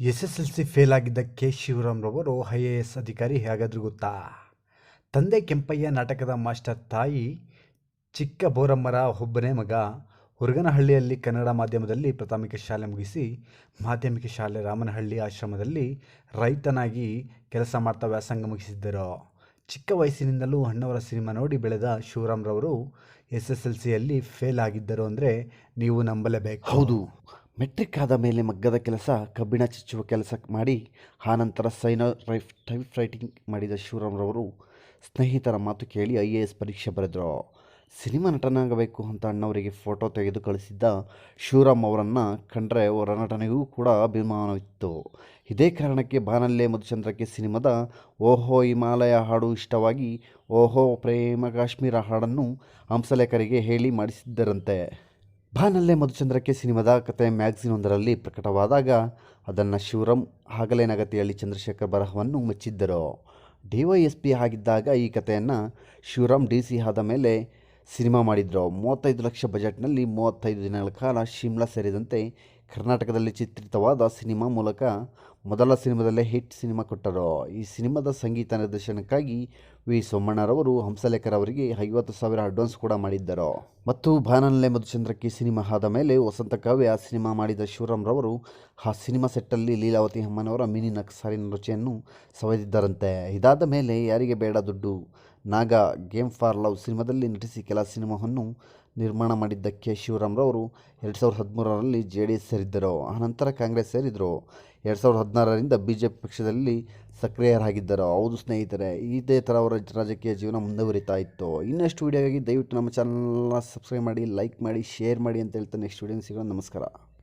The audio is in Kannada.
SSLC ಫೇಲ್ ಆಗಿದ್ದ ಕೆ ಶಿವರಾಮ್ರವರು IAS ಅಧಿಕಾರಿ ಹೇಗಾದರೂ ಗೊತ್ತಾ? ತಂದೆ ಕೆಂಪಯ್ಯ ನಾಟಕದ ಮಾಸ್ಟರ್, ತಾಯಿ ಚಿಕ್ಕ ಬೋರಮ್ಮರ ಒಬ್ಬನೇ ಮಗ. ಹುರಗನಹಳ್ಳಿಯಲ್ಲಿ ಕನ್ನಡ ಮಾಧ್ಯಮದಲ್ಲಿ ಪ್ರಾಥಮಿಕ ಶಾಲೆ ಮುಗಿಸಿ ಮಾಧ್ಯಮಿಕ ಶಾಲೆ ರಾಮನಹಳ್ಳಿ ಆಶ್ರಮದಲ್ಲಿ ರೈತನಾಗಿ ಕೆಲಸ ಮಾಡ್ತಾ ವ್ಯಾಸಂಗ ಮುಗಿಸಿದ್ದರು. ಚಿಕ್ಕ ವಯಸ್ಸಿನಿಂದಲೂ ಅಣ್ಣವರ ಸಿನಿಮಾ ನೋಡಿ ಬೆಳೆದ ಶಿವರಾಮ್ರವರು SSLCಯಲ್ಲಿ ಫೇಲ್ ಆಗಿದ್ದರು ಅಂದರೆ ನೀವು ನಂಬಲೇಬೇಕು. ಹೌದು, ಮೆಟ್ರಿಕ್ ಆದ ಮೇಲೆ ಮಗ್ಗದ ಕೆಲಸ, ಕಬ್ಬಿಣ ಚುಚ್ಚುವ ಕೆಲಸ ಮಾಡಿ ಆನಂತರ ಟೈಪ್ ರೈಟಿಂಗ್ ಮಾಡಿದ ಶಿವರಾಮ್ರವರು ಸ್ನೇಹಿತರ ಮಾತು ಕೇಳಿ IAS ಪರೀಕ್ಷೆ ಬರೆದರು. ಸಿನಿಮಾ ನಟನಾಗಬೇಕು ಅಂತ ಅಣ್ಣವರಿಗೆ ಫೋಟೋ ತೆಗೆದು ಕಳಿಸಿದ್ದ ಶಿವರಾಮ್ ಅವರನ್ನು ಕಂಡ್ರೆ ಹೊರನಟನೆಗೂ ಕೂಡ ಅಭಿಮಾನವಿತ್ತು. ಇದೇ ಕಾರಣಕ್ಕೆ ಬಾನಲ್ಲೆ ಮಧುಚಂದ್ರಕ್ಕೆ ಸಿನಿಮಾದ ಓಹೋ ಹಿಮಾಲಯ ಹಾಡು ಇಷ್ಟವಾಗಿ ಓಹೋ ಪ್ರೇಮ ಕಾಶ್ಮೀರ ಹಾಡನ್ನು ಹಂಸಲೇಖರಿಗೆ ಹೇಳಿ ಮಾಡಿಸಿದ್ದರಂತೆ. ಬಾನಲ್ಲೆ ಮಧುಚಂದ್ರಕ್ಕೆ ಸಿನಿಮಾದ ಕತೆ ಮ್ಯಾಗಝಿನ್ ಒಂದರಲ್ಲಿ ಪ್ರಕಟವಾದಾಗ ಅದನ್ನು ಶಿವರಾಮ್ ಆಗಲೇ ನಗತಿಹಳ್ಳಿ ಚಂದ್ರಶೇಖರ್ ಬರಹವನ್ನು ಮೆಚ್ಚಿದ್ದರು. DYSP ಆಗಿದ್ದಾಗ ಈ ಕಥೆಯನ್ನು ಶಿವರಾಮ್ DC ಆದ ಮೇಲೆ ಸಿನಿಮಾ ಮಾಡಿದರು. 35 ಲಕ್ಷ ಬಜೆಟ್ನಲ್ಲಿ 35 ದಿನಗಳ ಕಾಲ ಶಿಮ್ಲಾ ಸೇರಿದಂತೆ ಕರ್ನಾಟಕದಲ್ಲಿ ಚಿತ್ರಿತವಾದ ಸಿನಿಮಾ ಮೂಲಕ ಮೊದಲ ಸಿನಿಮಾದಲ್ಲೇ ಹಿಟ್ ಸಿನಿಮಾ ಕೊಟ್ಟರು. ಈ ಸಿನಿಮಾದ ಸಂಗೀತ ನಿರ್ದೇಶನಕ್ಕಾಗಿ ವಿ ಸೋಮಣ್ಣರವರು ಹಂಸಲೇಖರ್ ಅವರಿಗೆ 50,000 ಅಡ್ವಾನ್ಸ್ ಕೂಡ ಮಾಡಿದ್ದರು. ಮತ್ತು ಬಾನಲ್ಲೆ ಮಧುಚಂದ್ರಕ್ಕೆ ಸಿನಿಮಾ ಆದ ಮೇಲೆ ವಸಂತ ಕಾವ್ಯ ಸಿನಿಮಾ ಮಾಡಿದ ಶಿವರಾಮ್ರವರು ಆ ಸಿನಿಮಾ ಸೆಟ್ಟಲ್ಲಿ ಲೀಲಾವತಿ ಅಮ್ಮನವರ ಮಿನಿ ನಕ್ಸಾರಿನ ರುಚಿಯನ್ನು ಸವಿದಿದ್ದರಂತೆ. ಇದಾದ ಮೇಲೆ ಯಾರಿಗೆ ಬೇಡ ದುಡ್ಡು, ನಾಗ, ಗೇಮ್ ಫಾರ್ ಲವ್ ಸಿನಿಮಾದಲ್ಲಿ ನಟಿಸಿ ಕೆಲ ಸಿನಿಮಾವನ್ನು ನಿರ್ಮಾಣ ಮಾಡಿದ್ದ ಕೆ ಶಿವರಾಮ್ರವರು 2013ರಲ್ಲಿ JDS ಸೇರಿದ್ದರು. ಆನಂತರ ಕಾಂಗ್ರೆಸ್ ಸೇರಿದರು. 2016ರಿಂದ BJP ಪಕ್ಷದಲ್ಲಿ ಸಕ್ರಿಯರಾಗಿದ್ದರು. ಹೌದು ಸ್ನೇಹಿತರೆ, ಇದೇ ಥರ ಅವರ ರಾಜಕೀಯ ಜೀವನ ಮುಂದುವರಿತಾ ಇತ್ತು. ಇನ್ನಷ್ಟು ವಿಡಿಯೋಗಾಗಿ ದಯವಿಟ್ಟು ನಮ್ಮ ಚಾನಲ್ನ ಸಬ್ಸ್ಕ್ರೈಬ್ ಮಾಡಿ, ಲೈಕ್ ಮಾಡಿ, ಶೇರ್ ಮಾಡಿ ಅಂತ ಹೇಳ್ತಾ ನೆಕ್ಸ್ಟ್ ವಿಡಿಯೋ ಸಿಗೋಣ. ನಮಸ್ಕಾರ.